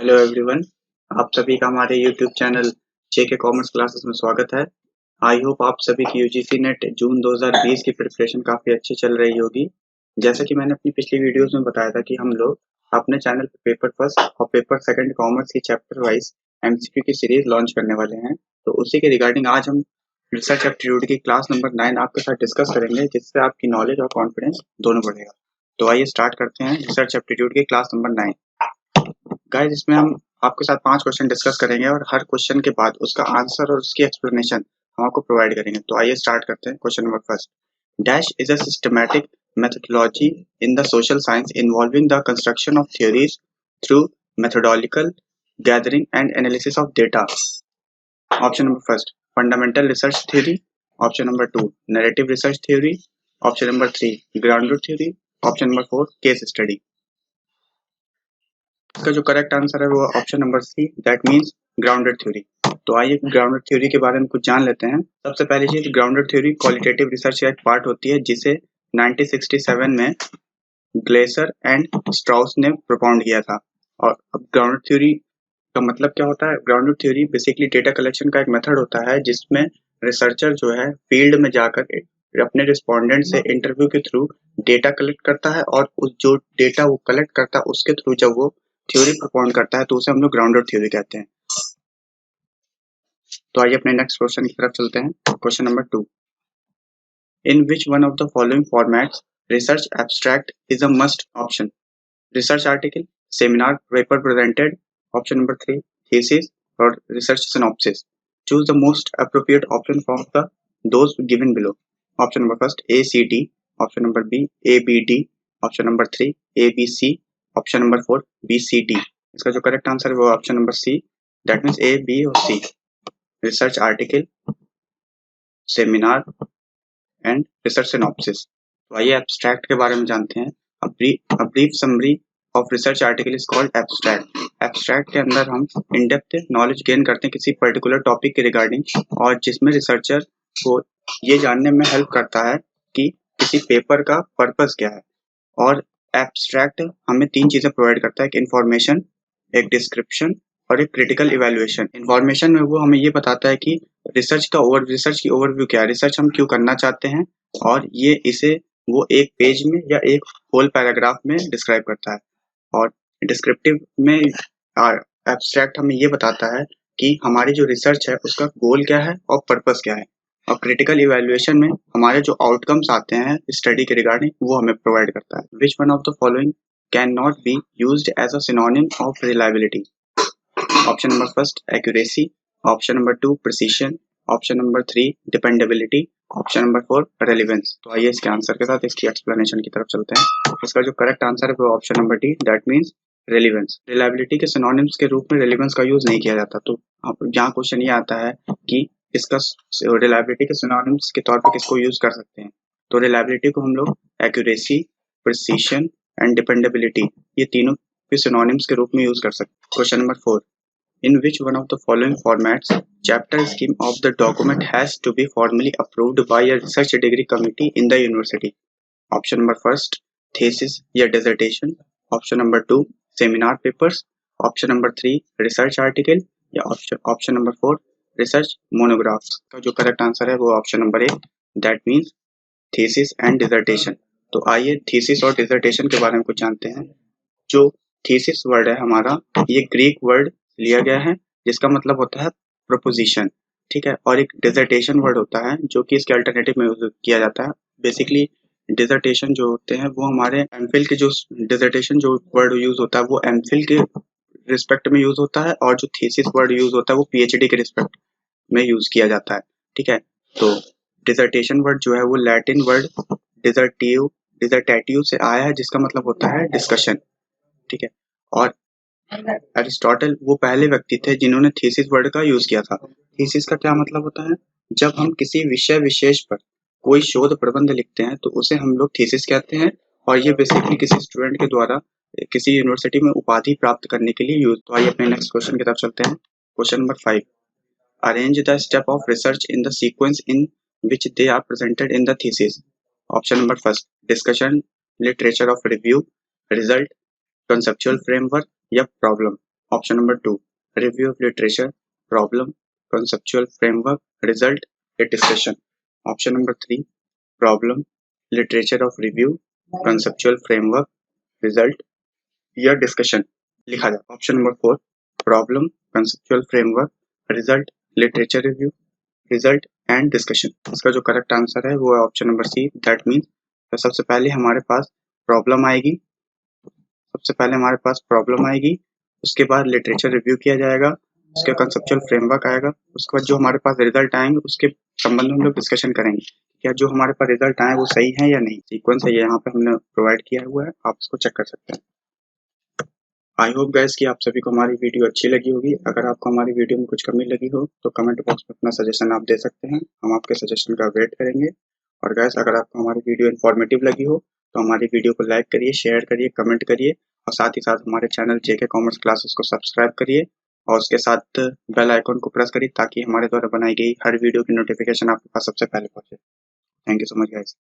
Hello everyone, आप सभी का हमारे यूट्यूब चैनल जेके कॉमर्स क्लासेस में स्वागत है। आई होप आप सभी की यूजीसी नेट जून 2020 की प्रिपरेशन काफ़ी अच्छी चल रही होगी। जैसा कि मैंने अपनी पिछली वीडियोस में बताया था कि हम लोग अपने चैनल पर पेपर फर्स्ट और पेपर सेकंड कॉमर्स की चैप्टर वाइज एमसीक्यू की सीरीज लॉन्च करने वाले हैं। तो उसी के रिगार्डिंग आज हम रिसर्च एप्टीट्यूड की क्लास नंबर 9 आपके साथ डिस्कस करेंगे, जिससे आपकी नॉलेज और कॉन्फिडेंस दोनों बढ़ेगा। तो आइए स्टार्ट करते हैं रिसर्च एप्टीट्यूड की क्लास नंबर 9। गाइस, इसमें हम आपके साथ 5 क्वेश्चन डिस्कस करेंगे और हर क्वेश्चन के बाद उसका आंसर और उसकी एक्सप्लेनेशन हम आपको प्रोवाइड करेंगे। तो आइए स्टार्ट करते हैं। Question number first, dash is a systematic methodology in the social science involving the construction of theories through methodological gathering and analysis of data. Option number first, fundamental research theory. Option number 2, narrative research theory. Option number 3, grounded theory. Option number 4, case study. इसका जो correct answer है वो option number C, that means grounded theory. तो आइए grounded theory के बारे में कुछ जान लेते हैं। सबसे पहली चीज, ग्राउंडेड थ्योरी क्वालिटेटिव रिसर्च का एक पार्ट होती है जिसे 1967 में ग्लेसर एंड स्ट्राउस ने प्रोपाउंड किया था। और अब ग्राउंडेड थ्योरी का मतलब क्या होता है? Grounded theory basically data collection का एक मेथड होता है जिसमें रिसर्चर जो है फील्ड में जाकर अपने रिस्पोंडेंट से इंटरव्यू के थ्रू डेटा कलेक्ट करता है और उस जो डेटा वो कलेक्ट करता है उसके थ्रू जब वो थ्योरी प्रोपाउंड करता है तो उसे हम लोग ग्राउंडेड थ्योरी कहते हैं। तो आइए अपने नेक्स्ट क्वेश्चन की तरफ चलते हैं। Question number 2, in which one of the following formats research abstract is a must option? Research article, seminar paper presented, option number 3 thesis और research synopsis. Choose the most appropriate option from the those given below. Option number first A C D, option number B A B D, option number 3 A B C, option number 4 B C D. इसका जो correct answer है वो option number C, that means A B और C, research article, seminar and research synopsis. तो आइए abstract के बारे में जानते हैं। A brief summary of research article is called abstract. Abstract के अंदर हम इन डेप्थ नॉलेज गेन करते हैं किसी पर्टिकुलर टॉपिक के रिगार्डिंग, और जिसमें रिसर्चर को ये जानने में हेल्प करता है कि किसी पेपर का पर्पस क्या है। और एब्स्ट्रैक्ट हमें 3 चीजें प्रोवाइड करता है, एक इन्फॉर्मेशन, एक डिस्क्रिप्शन और एक क्रिटिकल इवैल्यूएशन। इन्फॉर्मेशन में वो हमें ये बताता है कि रिसर्च की ओवरव्यू क्या है, रिसर्च हम क्यों करना चाहते हैं, और ये इसे वो एक पेज में या एक होल पैराग्राफ में डिस्क्राइब करता है। और डिस्क्रिप्टिव में एब्स्ट्रैक्ट हमें ये बताता है कि हमारी जो रिसर्च है उसका गोल क्या है और पर्पस क्या है। और क्रिटिकल इवैल्यूएशन में हमारे जो आउटकम्स आते हैं स्टडी के रिगार्डिंग वो हमें प्रोवाइड करता है। Which one of the following can not be used as a synonym of reliability? Option number first accuracy, option number 2 precision, option number 3 dependability, option number 4 relevance. तो आइए इसके आंसर के साथ इसकी एक्सप्लेनेशन की तरफ चलते हैं। इसका जो करेक्ट आंसर है वो option number D, that means relevance. Reliability के सिनोनिम्स के रूप में रेलिवेंस का यूज नहीं किया जाता। तो यहाँ क्वेश्चन ये आता है कि इसका रिलायबिलिटी के सिनोनिम्स के तौर पर किसको यूज कर सकते हैं? तो रिलायबिलिटी को हम लोग एक्यूरेसी, प्रिसिशन एंड डिपेंडेबिलिटी, ये तीनों के सिनोनिम्स के रूप में यूज कर सकते हैं। Question number 4, in which one of the following formats chapter scheme of the document has to be formally approved by a research degree committee in the university? Option number first thesis या dissertation, option number 2 seminar papers, option number 3 research article या option number 4 research monographs। का जो correct answer है वो option number A, that means thesis and dissertation. तो आइए thesis और dissertation के बारे में कुछ जानते हैं। जो थीसिस वर्ड है हमारा, ये ग्रीक वर्ड लिया गया है जिसका मतलब होता है प्रोपोजिशन, ठीक है। और एक डिसर्टेशन वर्ड होता है जो कि इसके अल्टरनेटिव में यूज किया जाता है। बेसिकली डिसर्टेशन जो होते हैं वो हमारे एमफिल के, जो डिसर्टेशन जो वर्ड यूज होता है वो एमफिल के रिस्पेक्ट में यूज होता है, और जो थीसिस वर्ड यूज होता है वो पीएचडी के रिस्पेक्ट में यूज किया जाता है, ठीक है। तो डिसर्टेशन वर्ड जो है वो लैटिन वर्ड डिसर्टेटिव से आया है जिसका मतलब होता है डिस्कशन, ठीक है। और अरिस्टोटल वो पहले व्यक्ति थे जिन्होंने थीसिस वर्ड का यूज किया था। थीसिस का क्या मतलब होता है? जब हम किसी विषय विशेष पर कोई शोध प्रबंध लिखते हैं तो उसे हम लोग थीसिस कहते हैं, और ये बेसिकली किसी स्टूडेंट के द्वारा किसी यूनिवर्सिटी में उपाधि प्राप्त करने के लिए यूज। तो आइए अपने नेक्स्ट क्वेश्चन की तरफ चलते हैं। Question number 5, arrange the step of research in the sequence in which they are presented in the thesis. Option number first discussion, literature of review, result, conceptual framework या problem. Option number 2 review of literature, problem, conceptual framework, result, a discussion. Option number 3 problem, literature of review, conceptual framework, result या discussion लिखा जाए. Option number 4 problem, conceptual framework, result, literature review, result and discussion. इसका जो correct answer है वो है option number C. That means तो सबसे पहले हमारे पास प्रॉब्लम आएगी, उसके बाद लिटरेचर रिव्यू किया जाएगा, उसके कंसेप्चुअल फ्रेमवर्क आएगा, उसके बाद जो हमारे पास रिजल्ट आएंगे उसके संबंध में हम लोग डिस्कशन करेंगे क्या जो हमारे पास रिजल्ट आए वो सही है या नहीं. सीक्वेंस है ये यहाँ पे हमने प्रोवाइड किया हुआ है, आप इसको चेक कर सकते हैं. आई होप गाइस कि आप सभी को हमारी वीडियो अच्छी लगी होगी. अगर आपको हमारी वीडियो में कुछ कमी लगी हो तो कमेंट बॉक्स में अपना सजेशन आप दे सकते हैं, हम आपके सजेशन का वेट करेंगे. और गाइस अगर आपको हमारी वीडियो इन्फॉर्मेटिव लगी हो तो हमारी वीडियो को लाइक करिए, शेयर करिए, कमेंट करिए और साथ ही साथ हमारे चैनल जेके कॉमर्स क्लासेस को सब्सक्राइब करिए और उसके साथ बेल आइकन को प्रेस करिए ताकि हमारे द्वारा बनाई गई हर वीडियो की नोटिफिकेशन आपके पास सबसे पहले पहुंचे. Thank you so much guys.